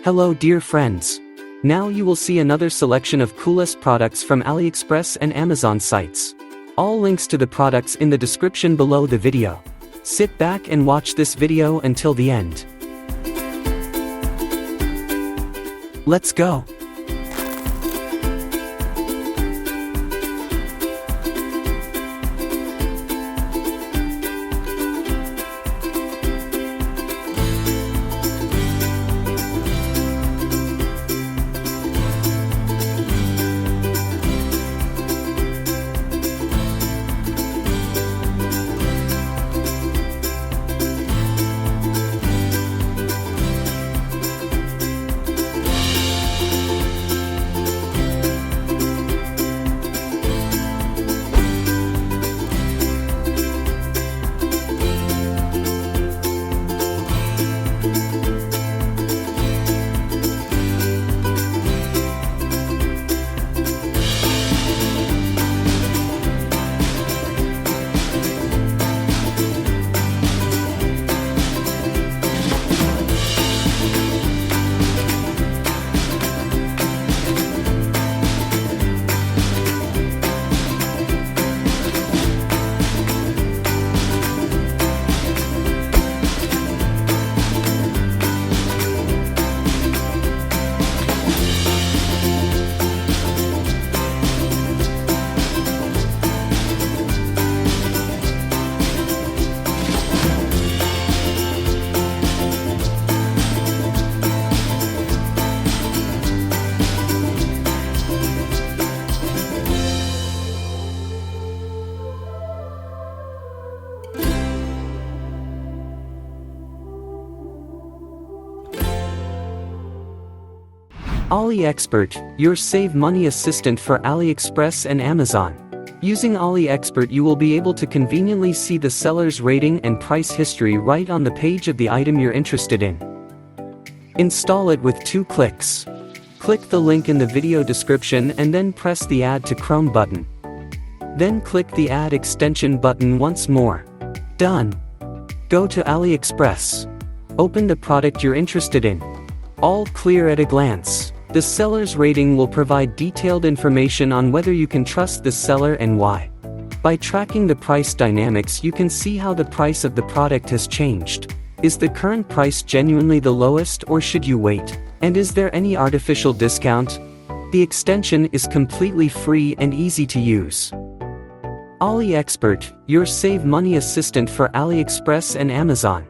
Hello dear friends. Now you will see another selection of coolest products from AliExpress and Amazon sites. All links to the products in the description below the video. Sit back and watch this video until the end. Let's go. AliExpert, your save money assistant for AliExpress and Amazon. Using AliExpert, you will be able to conveniently see the seller's rating and price history right on the page of the item you're interested in. Install it with 2 clicks. Click the link in the video description and then press the Add to Chrome button. Then click the Add Extension button once more. Done. Go to AliExpress. Open the product you're interested in. All clear at a glance. The seller's rating will provide detailed information on whether you can trust the seller and why. By tracking the price dynamics, you can see how the price of the product has changed. Is the current price genuinely the lowest, or should you wait? And is there any artificial discount? The extension is completely free and easy to use. AliExpert, your save money assistant for AliExpress and Amazon.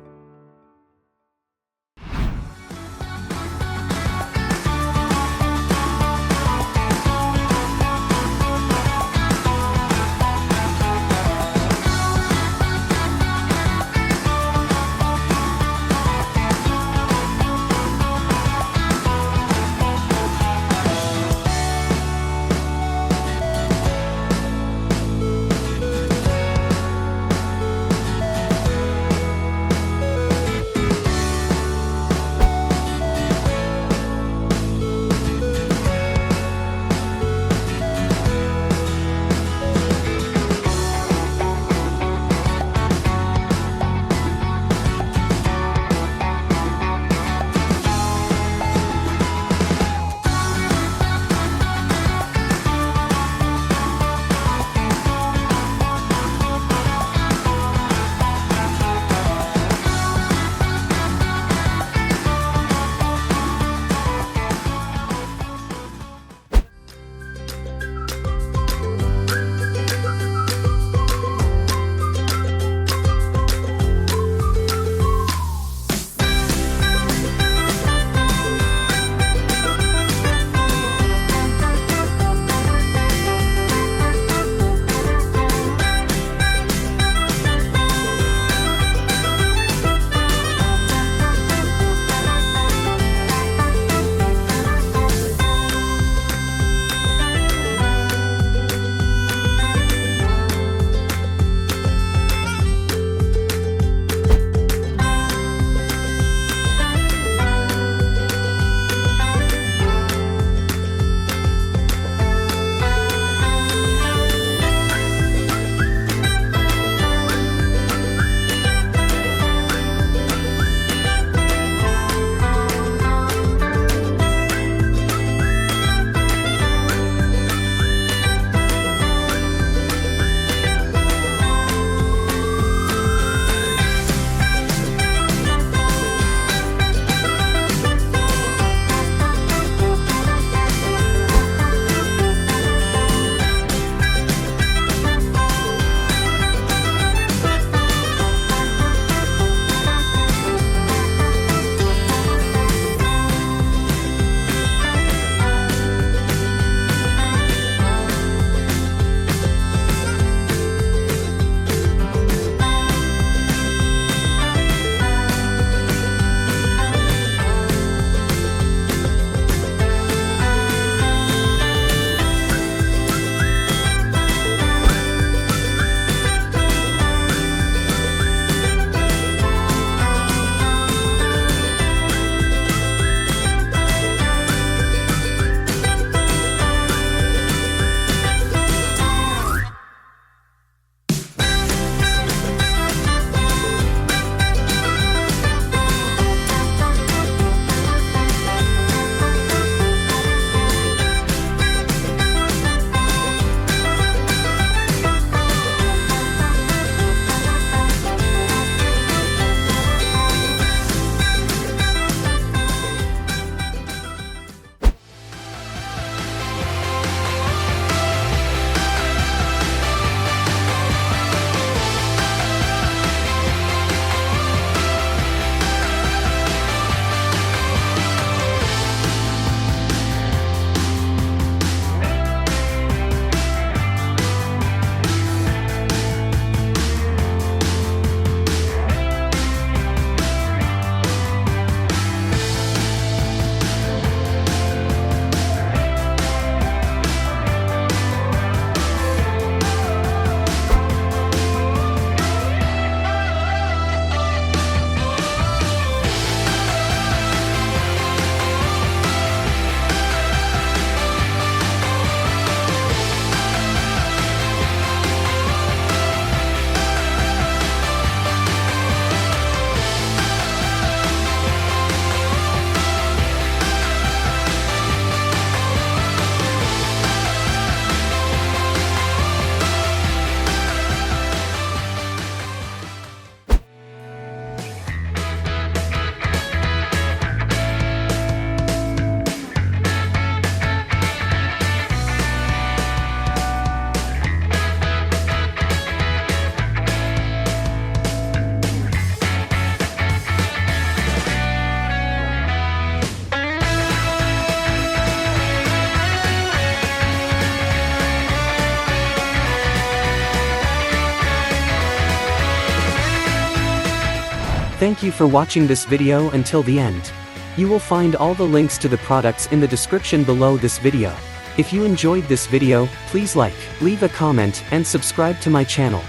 Thank you for watching this video until the end. You will find all the links to the products in the description below this video. If you enjoyed this video, please like, leave a comment, and subscribe to my channel.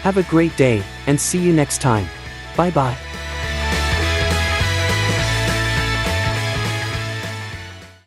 Have a great day, and see you next time. Bye bye.